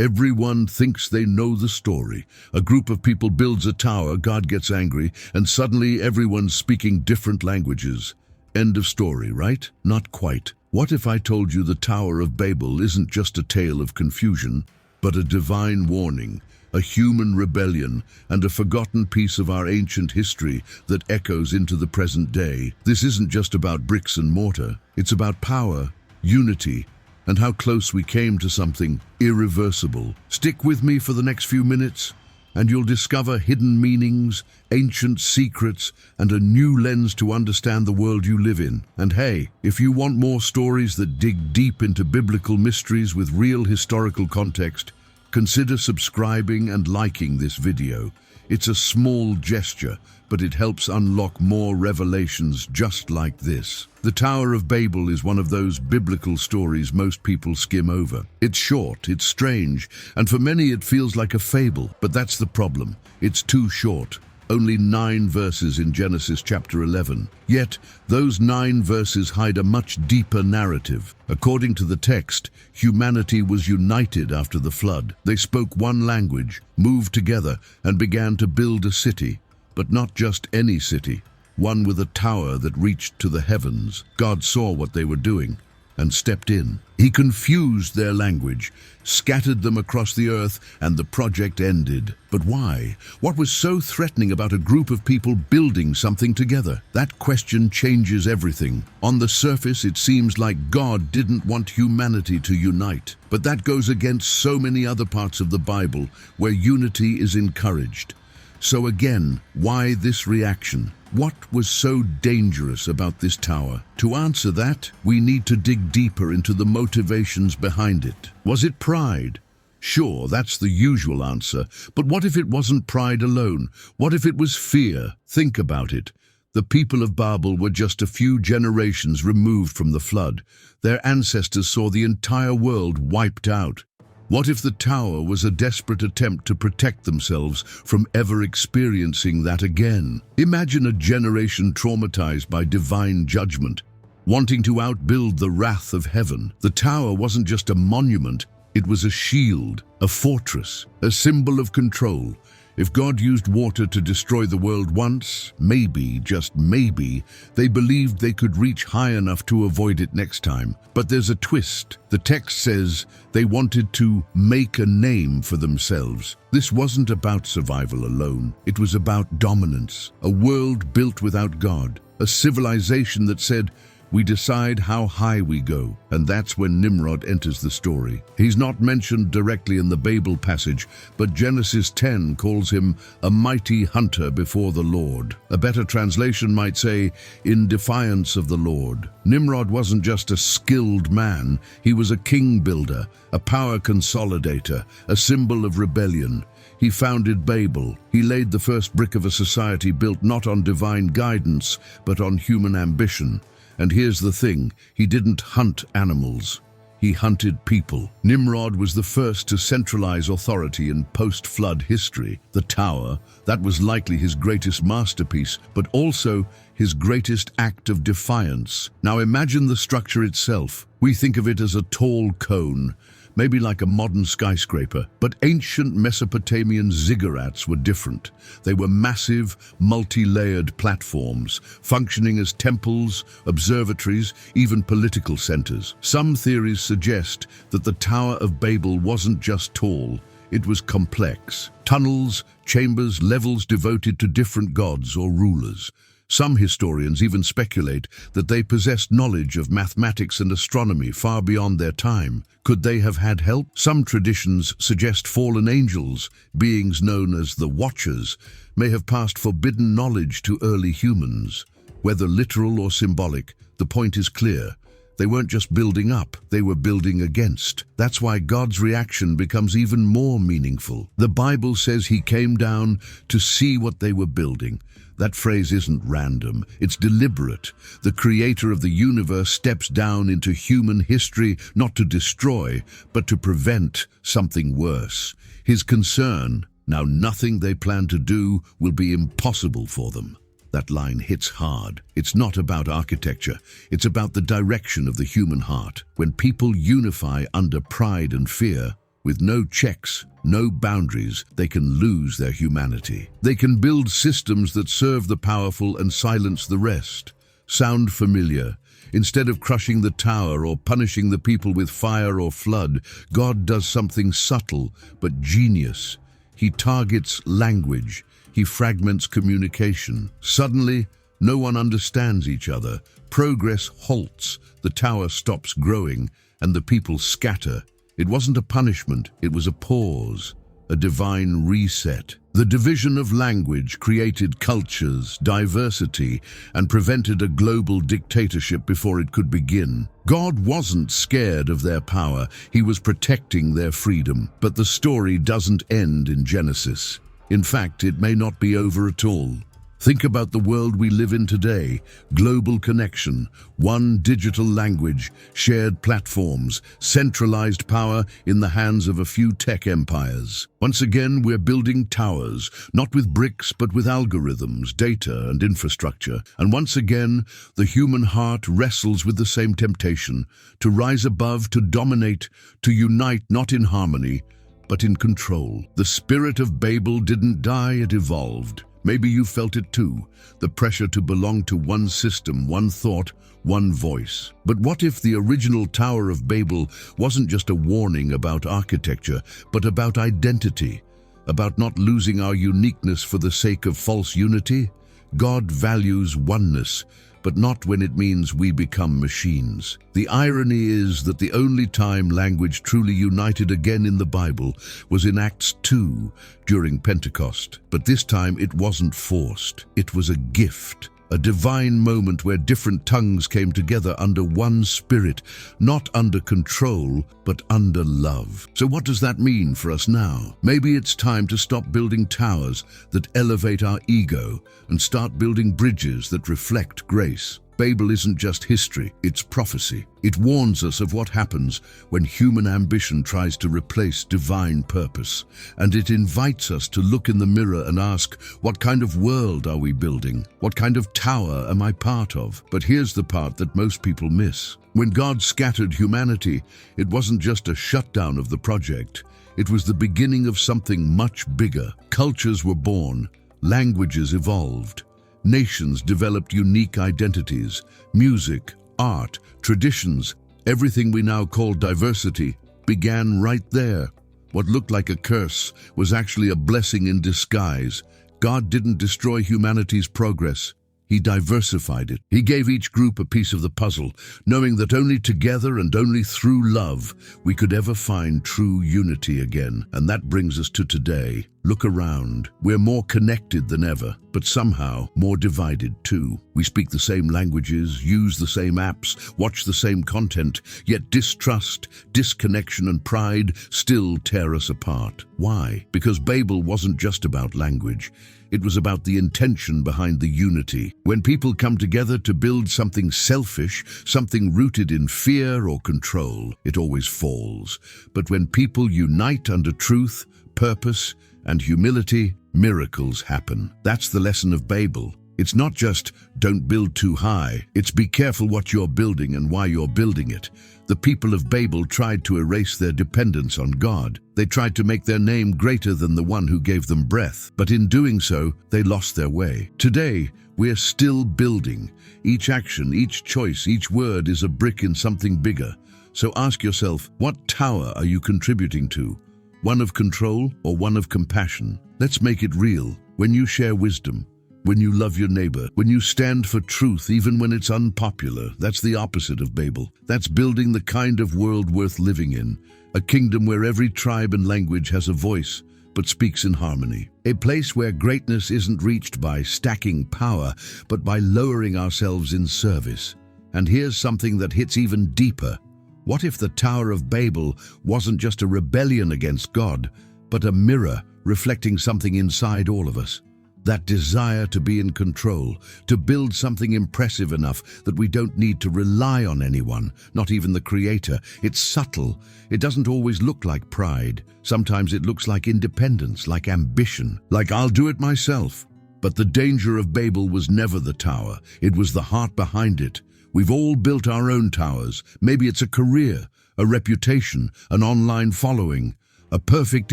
Everyone thinks they know the story. A group of people builds a tower, God gets angry, and suddenly everyone's speaking different languages. End of story, right? Not quite. What if I told you the Tower of Babel isn't just a tale of confusion, but a divine warning, a human rebellion, and a forgotten piece of our ancient history that echoes into the present day? This isn't just about bricks and mortar. It's about power, unity, and how close we came to something irreversible. Stick with me for the next few minutes, and you'll discover hidden meanings, ancient secrets, and a new lens to understand the world you live in. And hey, if you want more stories that dig deep into biblical mysteries with real historical context, consider subscribing and liking this video. It's a small gesture, but it helps unlock more revelations just like this. The Tower of Babel is one of those biblical stories most people skim over. It's short, it's strange, and for many it feels like a fable. But that's the problem. It's too short. Only 9 verses in Genesis chapter 11. Yet, those 9 verses hide a much deeper narrative. According to the text, humanity was united after the flood. They spoke one language, moved together, and began to build a city. But not just any city, one with a tower that reached to the heavens. God saw what they were doing and stepped in. He confused their language, scattered them across the earth, and the project ended. But why? What was so threatening about a group of people building something together? That question changes everything. On the surface, it seems like God didn't want humanity to unite. But that goes against so many other parts of the Bible where unity is encouraged. So again, why this reaction? What was so dangerous about this tower? To answer that, we need to dig deeper into the motivations behind it. Was it pride? Sure, that's the usual answer. But what if it wasn't pride alone? What if it was fear? Think about it. The people of Babel were just a few generations removed from the flood. Their ancestors saw the entire world wiped out. What if the tower was a desperate attempt to protect themselves from ever experiencing that again? Imagine a generation traumatized by divine judgment, wanting to outbuild the wrath of heaven. The tower wasn't just a monument, it was a shield, a fortress, a symbol of control. If God used water to destroy the world once, maybe, just maybe, they believed they could reach high enough to avoid it next time. But there's a twist. The text says they wanted to make a name for themselves. This wasn't about survival alone. It was about dominance. A world built without God. A civilization that said, we decide how high we go. And that's when Nimrod enters the story. He's not mentioned directly in the Babel passage, but Genesis 10 calls him a mighty hunter before the Lord. A better translation might say, in defiance of the Lord. Nimrod wasn't just a skilled man, he was a king builder, a power consolidator, a symbol of rebellion. He founded Babel. He laid the first brick of a society built not on divine guidance, but on human ambition. And here's the thing, he didn't hunt animals, he hunted people. Nimrod was the first to centralize authority in post-flood history. The tower, that was likely his greatest masterpiece, but also his greatest act of defiance. Now imagine the structure itself. We think of it as a tall cone, maybe like a modern skyscraper. But ancient Mesopotamian ziggurats were different. They were massive, multi-layered platforms, functioning as temples, observatories, even political centers. Some theories suggest that the Tower of Babel wasn't just tall, it was complex. Tunnels, chambers, levels devoted to different gods or rulers. Some historians even speculate that they possessed knowledge of mathematics and astronomy far beyond their time. Could they have had help? Some traditions suggest fallen angels, beings known as the Watchers, may have passed forbidden knowledge to early humans. Whether literal or symbolic, the point is clear. They weren't just building up, they were building against. That's why God's reaction becomes even more meaningful. The Bible says he came down to see what they were building. That phrase isn't random, it's deliberate. The creator of the universe steps down into human history not to destroy, but to prevent something worse. His concern, now nothing they plan to do will be impossible for them. That line hits hard. It's not about architecture, it's about the direction of the human heart. When people unify under pride and fear, With no checks, no boundaries, they can lose their humanity. They can build systems that serve the powerful and silence the rest. Sound familiar? Instead of crushing the tower or punishing the people with fire or flood, God does something subtle but genius. He targets language. He fragments communication. Suddenly, no one understands each other. Progress halts. The tower stops growing, and the people scatter. It wasn't a punishment, it was a pause, a divine reset. The division of language created cultures, diversity, and prevented a global dictatorship before it could begin. God wasn't scared of their power, he was protecting their freedom. But the story doesn't end in Genesis. In fact, it may not be over at all. Think about the world we live in today. Global connection, one digital language, shared platforms, centralized power in the hands of a few tech empires. Once again, we're building towers, not with bricks, but with algorithms, data, and infrastructure. And once again, the human heart wrestles with the same temptation, to rise above, to dominate, to unite not in harmony, but in control. The spirit of Babel didn't die, it evolved. Maybe you felt it too, the pressure to belong to one system, one thought, one voice. But what if the original Tower of Babel wasn't just a warning about architecture, but about identity, about not losing our uniqueness for the sake of false unity? God values oneness, but not when it means we become machines. The irony is that the only time language truly united again in the Bible was in Acts 2 during Pentecost. But this time it wasn't forced. It was a gift. A divine moment where different tongues came together under one spirit, not under control, but under love. So what does that mean for us now? Maybe it's time to stop building towers that elevate our ego and start building bridges that reflect grace. Babel isn't just history, it's prophecy. It warns us of what happens when human ambition tries to replace divine purpose. And it invites us to look in the mirror and ask, what kind of world are we building? What kind of tower am I part of? But here's the part that most people miss. When God scattered humanity, it wasn't just a shutdown of the project. It was the beginning of something much bigger. Cultures were born, languages evolved. Nations developed unique identities, music, art, traditions. Everything we now call diversity began right there. What looked like a curse was actually a blessing in disguise. God didn't destroy humanity's progress. He diversified it. He gave each group a piece of the puzzle, knowing that only together and only through love we could ever find true unity again. And that brings us to today. Look around. We're more connected than ever, but somehow more divided too. We speak the same languages, use the same apps, watch the same content, yet distrust, disconnection, and pride still tear us apart. Why? Because Babel wasn't just about language. It was about the intention behind the unity. When people come together to build something selfish, something rooted in fear or control, it always falls. But when people unite under truth, purpose, and humility, miracles happen. That's the lesson of Babel. It's not just, don't build too high. It's be careful what you're building and why you're building it. The people of Babel tried to erase their dependence on God. They tried to make their name greater than the one who gave them breath. But in doing so, they lost their way. Today, we're still building. Each action, each choice, each word is a brick in something bigger. So ask yourself, what tower are you contributing to? One of control or one of compassion? Let's make it real. When you share wisdom, when you love your neighbor, when you stand for truth even when it's unpopular, that's the opposite of Babel. That's building the kind of world worth living in. A kingdom where every tribe and language has a voice, but speaks in harmony. A place where greatness isn't reached by stacking power, but by lowering ourselves in service. And here's something that hits even deeper. What if the Tower of Babel wasn't just a rebellion against God, but a mirror reflecting something inside all of us? That desire to be in control, to build something impressive enough that we don't need to rely on anyone, not even the Creator. It's subtle. It doesn't always look like pride. Sometimes it looks like independence, like ambition, like I'll do it myself. But the danger of Babel was never the tower. It was the heart behind it. We've all built our own towers. Maybe it's a career, a reputation, an online following. a perfect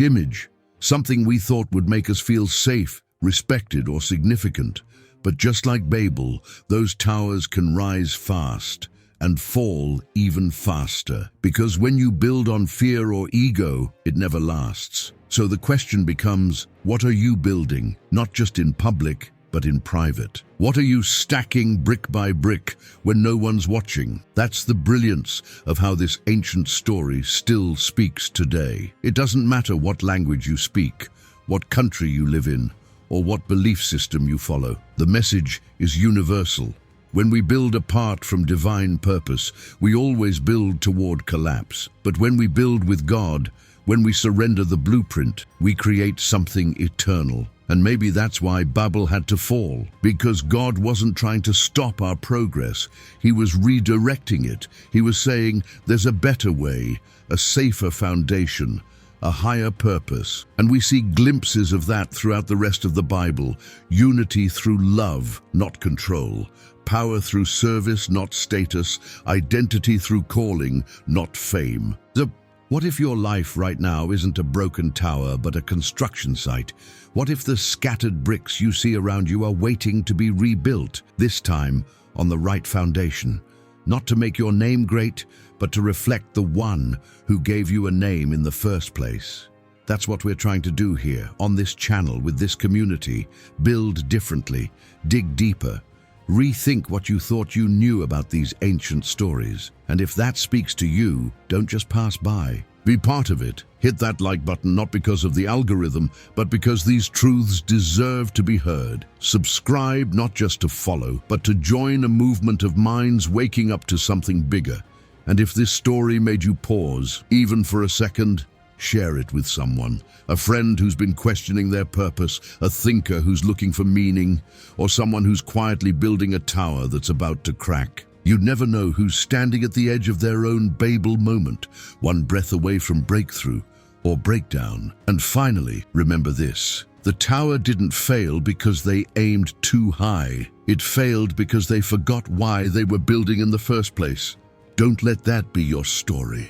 image, something we thought would make us feel safe, respected, or significant. But just like Babel, those towers can rise fast and fall even faster. Because when you build on fear or ego, it never lasts. So the question becomes, what are you building? Not just in public, but in private. What are you stacking brick by brick when no one's watching? That's the brilliance of how this ancient story still speaks today. It doesn't matter what language you speak, what country you live in, or what belief system you follow. The message is universal. When we build apart from divine purpose, we always build toward collapse. But when we build with God, when we surrender the blueprint, we create something eternal. And maybe that's why Babel had to fall, because God wasn't trying to stop our progress. He was redirecting it. He was saying, there's a better way, a safer foundation, a higher purpose. And we see glimpses of that throughout the rest of the Bible. Unity through love, not control. Power through service, not status. Identity through calling, not fame. What if your life right now isn't a broken tower, but a construction site? What if the scattered bricks you see around you are waiting to be rebuilt, this time on the right foundation? Not to make your name great, but to reflect the one who gave you a name in the first place. That's what we're trying to do here, on this channel, with this community. Build differently, dig deeper, rethink what you thought you knew about these ancient stories. And if that speaks to you, don't just pass by. Be part of it. Hit that like button, not because of the algorithm, but because these truths deserve to be heard. Subscribe not just to follow, but to join a movement of minds waking up to something bigger. And if this story made you pause, even for a second, share it with someone. A friend who's been questioning their purpose, a thinker who's looking for meaning, or someone who's quietly building a tower that's about to crack. You never know who's standing at the edge of their own Babel moment, one breath away from breakthrough or breakdown. And finally, remember this. The tower didn't fail because they aimed too high. It failed because they forgot why they were building in the first place. Don't let that be your story.